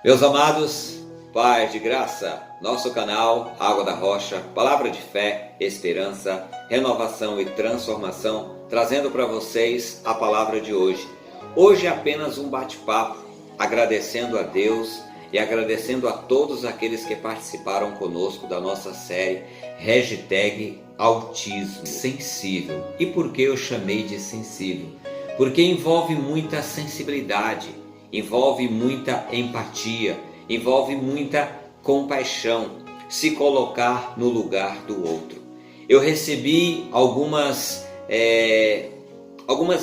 Meus amados, paz de graça, nosso canal Água da Rocha, palavra de fé, esperança, renovação e transformação, trazendo para vocês a palavra de hoje. Hoje é apenas um bate-papo, agradecendo a Deus e agradecendo a todos aqueles que participaram conosco da nossa série #Autismo Sensível. E por que eu chamei de sensível? Porque envolve muita sensibilidade, envolve muita empatia, envolve muita compaixão, se colocar no lugar do outro. Eu recebi algumas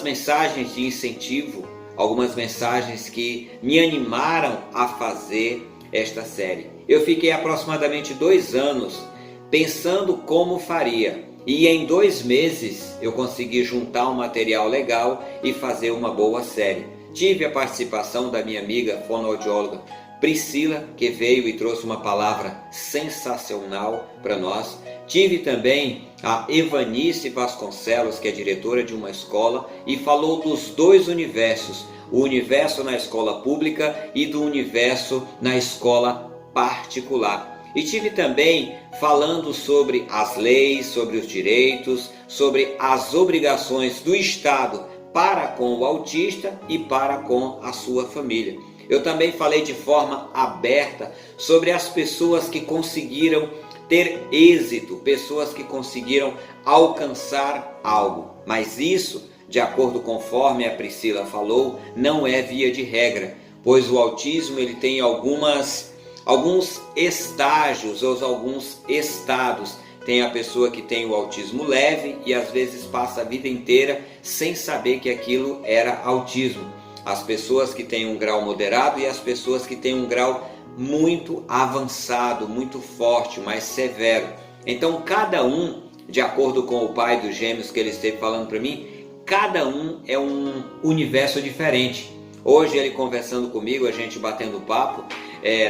mensagens de incentivo, algumas mensagens que me animaram a fazer esta série. Eu fiquei aproximadamente 2 anos pensando como faria. E em 2 meses eu consegui juntar um material legal e fazer uma boa série. Tive a participação da minha amiga fonoaudióloga Priscila, que veio e trouxe uma palavra sensacional para nós. Tive também a Evanice Vasconcelos, que é diretora de uma escola, e falou dos 2 universos, o universo na escola pública e do universo na escola particular. E tive também falando sobre as leis, sobre os direitos, sobre as obrigações do Estado para com o autista e para com a sua família. Eu também falei de forma aberta sobre as pessoas que conseguiram ter êxito, pessoas que conseguiram alcançar algo. Mas isso, de acordo conforme a Priscila falou, não é via de regra, pois o autismo ele tem alguns estágios ou alguns estados. Tem a pessoa que tem o autismo leve e às vezes passa a vida inteira sem saber que aquilo era autismo. As pessoas que têm um grau moderado e as pessoas que têm um grau muito avançado, muito forte, mais severo. Então cada um, de acordo com o pai dos gêmeos que ele esteve falando para mim, cada um é um universo diferente. Hoje ele conversando comigo, a gente batendo papo,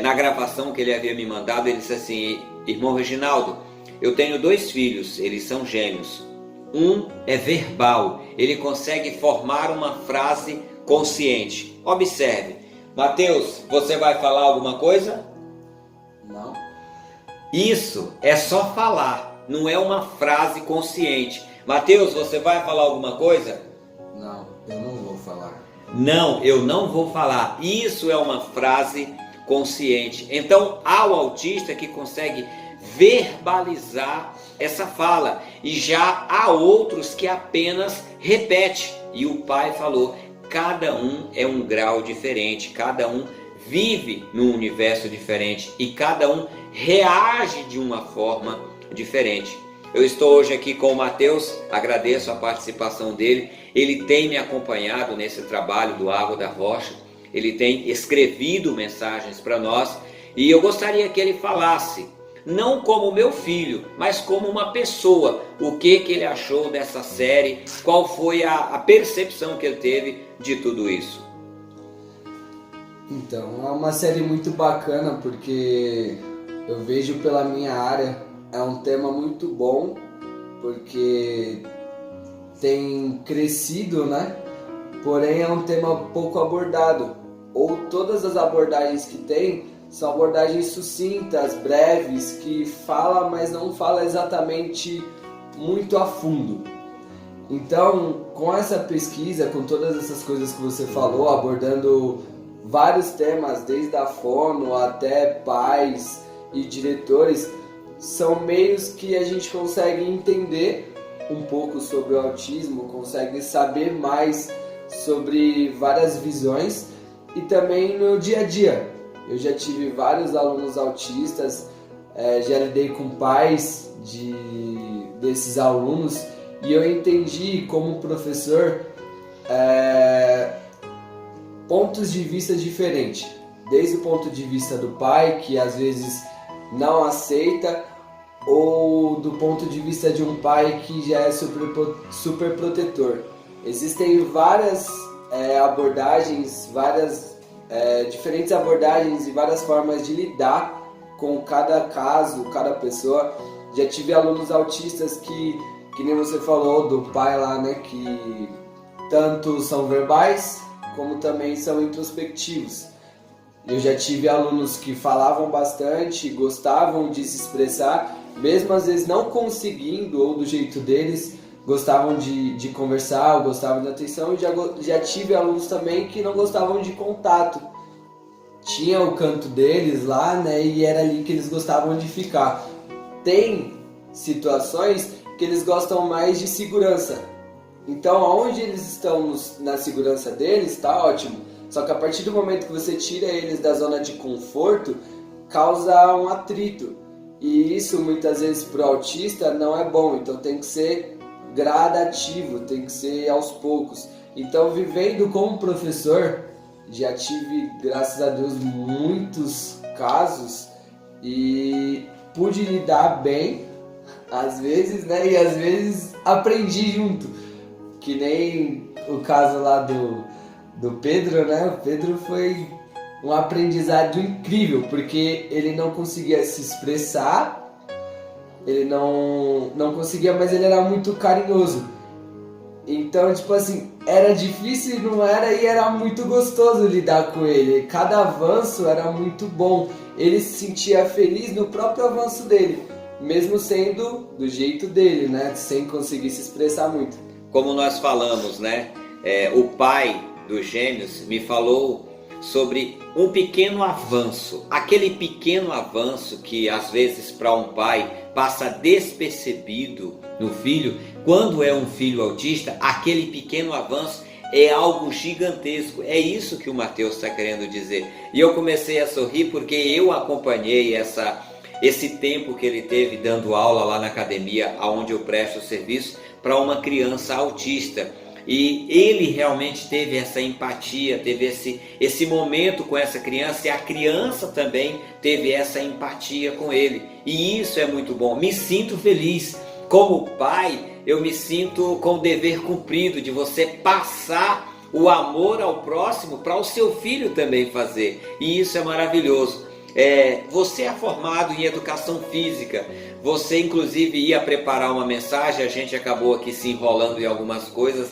na gravação que ele havia me mandado, ele disse assim: irmão Reginaldo, eu tenho 2 filhos, eles são gêmeos. Um é verbal, ele consegue formar uma frase consciente. Observe. Mateus, você vai falar alguma coisa? Não. Isso é só falar, não é uma frase consciente. Mateus, você vai falar alguma coisa? Não, eu não vou falar. Não, eu não vou falar. Isso é uma frase consciente. Então há o autista que consegue verbalizar essa fala e já há outros que apenas repete. E o pai falou, cada um é um grau diferente, cada um vive num universo diferente e cada um reage de uma forma diferente. Eu estou hoje aqui com o Mateus, agradeço a participação dele. Ele tem me acompanhado nesse trabalho do Água da Rocha, ele tem escrevido mensagens para nós e eu gostaria que ele falasse, não como meu filho, mas como uma pessoa, o que ele achou dessa série, qual foi a percepção que ele teve de tudo isso. Então, é uma série muito bacana porque eu vejo pela minha área, é um tema muito bom, porque tem crescido, né? Porém é um tema pouco abordado, ou todas as abordagens que tem são abordagens sucintas, breves, que fala, mas não fala exatamente muito a fundo. Então, com essa pesquisa, com todas essas coisas que você falou, abordando vários temas, desde a fono até pais e diretores, são meios que a gente consegue entender um pouco sobre o autismo, consegue saber mais sobre várias visões e também no dia a dia. Eu já tive vários alunos autistas, já lidei com pais desses alunos e eu entendi como professor pontos de vista diferentes. Desde o ponto de vista do pai, que às vezes não aceita, ou do ponto de vista de um pai que já é super protetor. Existem várias abordagens, diferentes abordagens e várias formas de lidar com cada caso, cada pessoa. Já tive alunos autistas que nem você falou do pai lá, né, que tanto são verbais como também são introspectivos. Eu já tive alunos que falavam bastante, gostavam de se expressar, mesmo às vezes não conseguindo ou do jeito deles, gostavam de conversar, ou gostavam de atenção. E já tive alunos também que não gostavam de contato. Tinha o canto deles lá, né, e era ali que eles gostavam de ficar. Tem situações que eles gostam mais de segurança. Então, aonde eles estão na segurança deles, tá ótimo. Só que a partir do momento que você tira eles da zona de conforto, causa um atrito. E isso muitas vezes para o autista não é bom. Então tem que ser gradativo, tem que ser aos poucos. Então, vivendo como professor, já tive, graças a Deus, muitos casos e pude lidar bem, às vezes, né? E às vezes aprendi junto. Que nem o caso lá do Pedro, né? O Pedro foi um aprendizado incrível, porque ele não conseguia se expressar, ele não conseguia, mas ele era muito carinhoso. Então, tipo assim, era difícil, não era, e era muito gostoso lidar com ele. Cada avanço era muito bom. Ele se sentia feliz no próprio avanço dele, mesmo sendo do jeito dele, né? Sem conseguir se expressar muito. Como nós falamos, né? O pai dos gêmeos me falou sobre um pequeno avanço. Aquele pequeno avanço que às vezes para um pai passa despercebido no filho. Quando é um filho autista, aquele pequeno avanço é algo gigantesco. É isso que o Mateus está querendo dizer. E eu comecei a sorrir porque eu acompanhei esse tempo que ele teve dando aula lá na academia, onde eu presto serviço para uma criança autista. E ele realmente teve essa empatia, teve esse momento com essa criança, e a criança também teve essa empatia com ele. E isso é muito bom. Me sinto feliz. Como pai, eu me sinto com o dever cumprido de você passar o amor ao próximo para o seu filho também fazer. E isso é maravilhoso. Você é formado em educação física. Você inclusive ia preparar uma mensagem, a gente acabou aqui se enrolando em algumas coisas.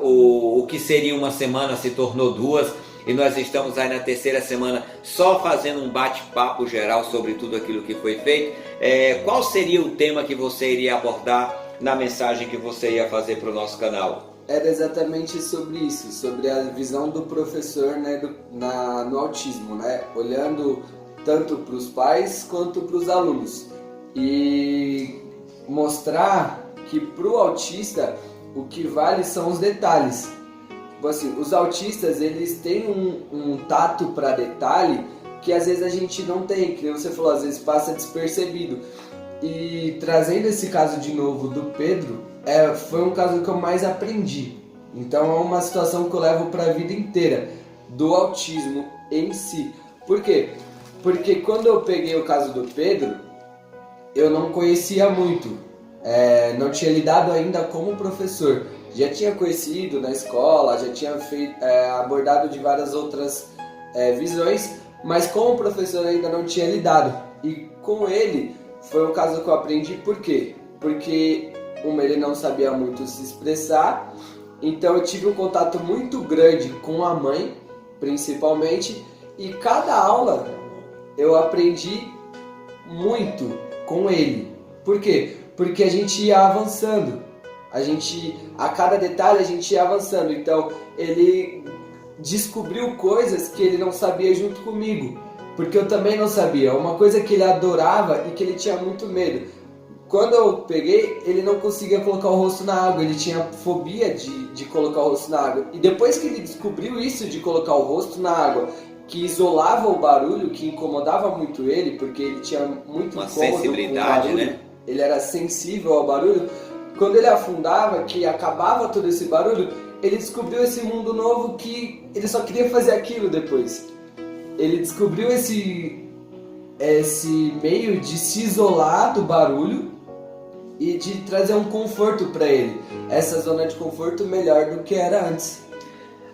O que seria uma semana se tornou 2, e nós estamos aí na 3ª semana só fazendo um bate-papo geral sobre tudo aquilo que foi feito. Qual seria o tema que você iria abordar na mensagem que você ia fazer para o nosso canal? Era exatamente sobre isso, sobre a visão do professor, né, no autismo, né, olhando tanto para os pais quanto para os alunos, e mostrar que para o autista o que vale são os detalhes. Assim, os autistas, eles têm um tato para detalhe que às vezes a gente não tem, que você falou, às vezes passa despercebido. E trazendo esse caso de novo do Pedro, foi um caso que eu mais aprendi. Então é uma situação que eu levo para a vida inteira, do autismo em si. Por quê? Porque quando eu peguei o caso do Pedro, eu não conhecia muito, não tinha lidado ainda como professor. Já tinha conhecido na escola, já tinha abordado de várias outras visões, mas como professor ainda não tinha lidado. E com ele foi um caso que eu aprendi. Por quê? Porque ele não sabia muito se expressar, então eu tive um contato muito grande com a mãe, principalmente, e cada aula eu aprendi muito com ele. Por quê? Porque a gente ia avançando. A cada detalhe a gente ia avançando. Então ele descobriu coisas que ele não sabia junto comigo, porque eu também não sabia. Uma coisa que ele adorava e que ele tinha muito medo. Quando eu peguei, ele não conseguia colocar o rosto na água. Ele tinha fobia de colocar o rosto na água. E depois que ele descobriu isso de colocar o rosto na água, que isolava o barulho, que incomodava muito ele, porque ele tinha muito uma incômodo sensibilidade, com o barulho, né? Ele era sensível ao barulho. Quando ele afundava, que acabava todo esse barulho, ele descobriu esse mundo novo que ele só queria fazer aquilo depois. Ele descobriu esse meio de se isolar do barulho e de trazer um conforto para ele. Essa zona de conforto melhor do que era antes.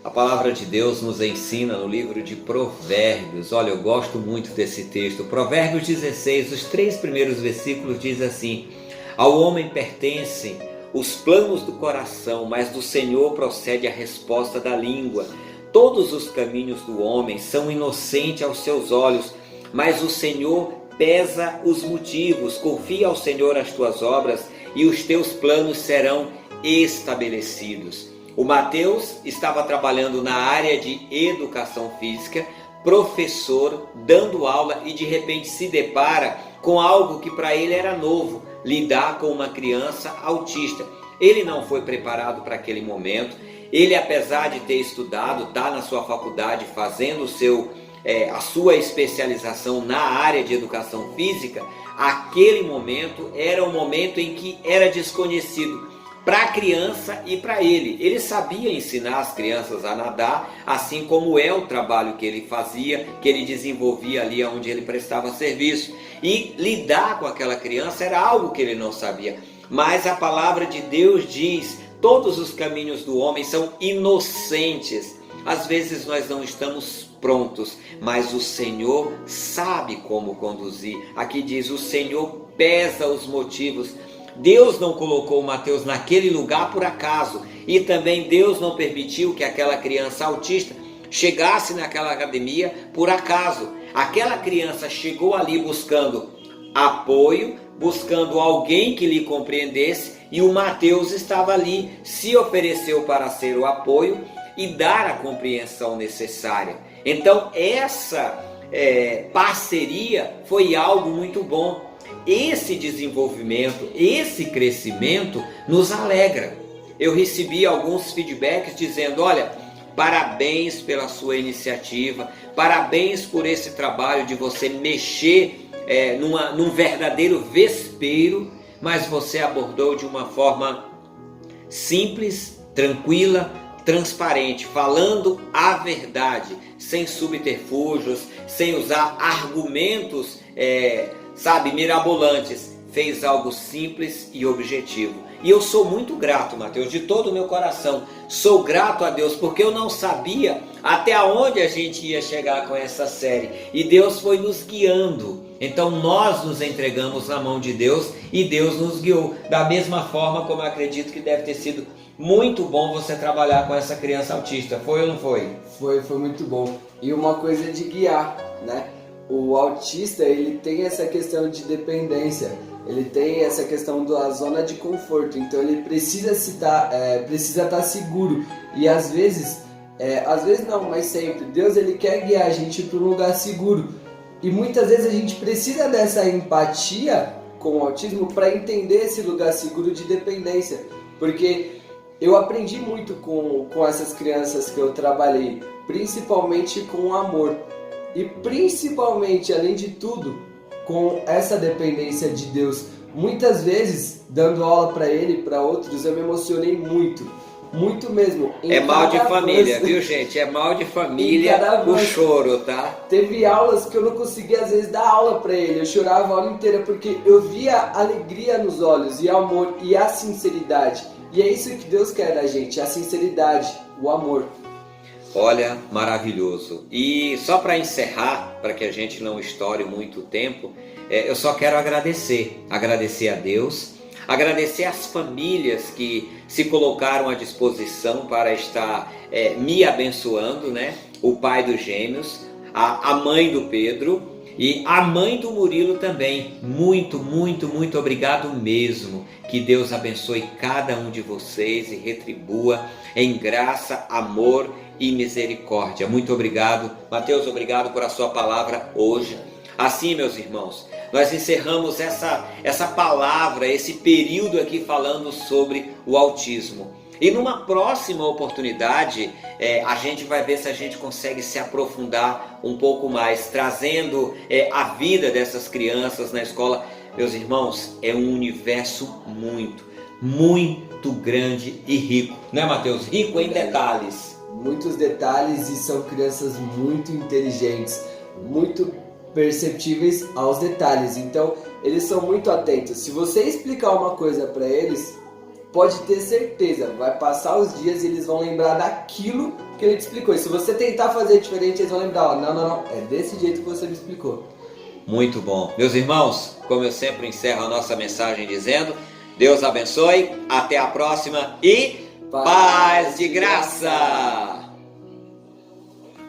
A palavra de Deus nos ensina no livro de Provérbios. Olha, eu gosto muito desse texto. Provérbios 16, os 3 primeiros versículos diz assim: ao homem pertencem os planos do coração, mas do Senhor procede a resposta da língua. Todos os caminhos do homem são inocentes aos seus olhos, mas o Senhor pesa os motivos. Confia ao Senhor as tuas obras e os teus planos serão estabelecidos. O Mateus estava trabalhando na área de educação física, professor, dando aula, e de repente se depara com algo que para ele era novo: lidar com uma criança autista. Ele não foi preparado para aquele momento. Ele, apesar de ter estudado, está na sua faculdade fazendo a sua especialização na área de educação física. Aquele momento era um momento em que era desconhecido para a criança e para ele. Ele sabia ensinar as crianças a nadar, assim como é o trabalho que ele fazia, que ele desenvolvia ali onde ele prestava serviço. E lidar com aquela criança era algo que ele não sabia. Mas a palavra de Deus diz: todos os caminhos do homem são inocentes. Às vezes nós não estamos prontos, mas o Senhor sabe como conduzir. Aqui diz: o Senhor pesa os motivos. Deus não colocou Mateus naquele lugar por acaso, e também Deus não permitiu que aquela criança autista chegasse naquela academia por acaso. Aquela criança chegou ali buscando apoio, buscando alguém que lhe compreendesse, e o Mateus estava ali, se ofereceu para ser o apoio e dar a compreensão necessária. Então essa parceria foi algo muito bom. Esse desenvolvimento, esse crescimento nos alegra. Eu recebi alguns feedbacks dizendo: olha, parabéns pela sua iniciativa, parabéns por esse trabalho de você mexer num verdadeiro vespeiro, mas você abordou de uma forma simples, tranquila, transparente, falando a verdade, sem subterfúgios, sem usar argumentos mirabolantes. Fez algo simples e objetivo. E eu sou muito grato, Mateus, de todo o meu coração. Sou grato a Deus, porque eu não sabia até onde a gente ia chegar com essa série. E Deus foi nos guiando. Então nós nos entregamos na mão de Deus e Deus nos guiou. Da mesma forma como eu acredito que deve ter sido muito bom você trabalhar com essa criança autista. Foi ou não foi? Foi muito bom. E uma coisa de guiar, né? O autista, ele tem essa questão de dependência, ele tem essa questão da zona de conforto, então ele precisa estar seguro. E às vezes não, mas sempre, Deus ele quer guiar a gente para um lugar seguro. E muitas vezes a gente precisa dessa empatia com o autismo para entender esse lugar seguro de dependência. Porque eu aprendi muito com essas crianças que eu trabalhei, principalmente com o amor. E principalmente, além de tudo, com essa dependência de Deus. Muitas vezes, dando aula para ele e para outros, eu me emocionei muito. Muito mesmo. É mal de família, viu, gente? É mal de família o choro, tá? Teve aulas que eu não conseguia, às vezes, dar aula para ele. Eu chorava a aula inteira porque eu via a alegria nos olhos, e o amor, e a sinceridade. E é isso que Deus quer da gente, a sinceridade, o amor. Olha, maravilhoso. E só para encerrar, para que a gente não estoure muito tempo, eu só quero agradecer a Deus, agradecer às famílias que se colocaram à disposição para estar me abençoando, né? O pai dos gêmeos, a mãe do Pedro e a mãe do Murilo também. Muito, muito, muito obrigado mesmo. Que Deus abençoe cada um de vocês e retribua em graça, amor e misericórdia. Muito obrigado. Mateus, obrigado por a sua palavra hoje. Assim, meus irmãos, nós encerramos essa palavra, esse período aqui falando sobre o autismo. E numa próxima oportunidade, a gente vai ver se a gente consegue se aprofundar um pouco mais, trazendo a vida dessas crianças na escola. Meus irmãos, é um universo muito, muito grande e rico. Não é, Mateus? Rico em detalhes. Muitos detalhes, e são crianças muito inteligentes, muito perceptíveis aos detalhes. Então, eles são muito atentos. Se você explicar uma coisa para eles, pode ter certeza, vai passar os dias e eles vão lembrar daquilo que ele te explicou. E se você tentar fazer diferente, eles vão lembrar, ó, não, é desse jeito que você me explicou. Muito bom. Meus irmãos, como eu sempre encerro a nossa mensagem dizendo, Deus abençoe, até a próxima e paz de graça!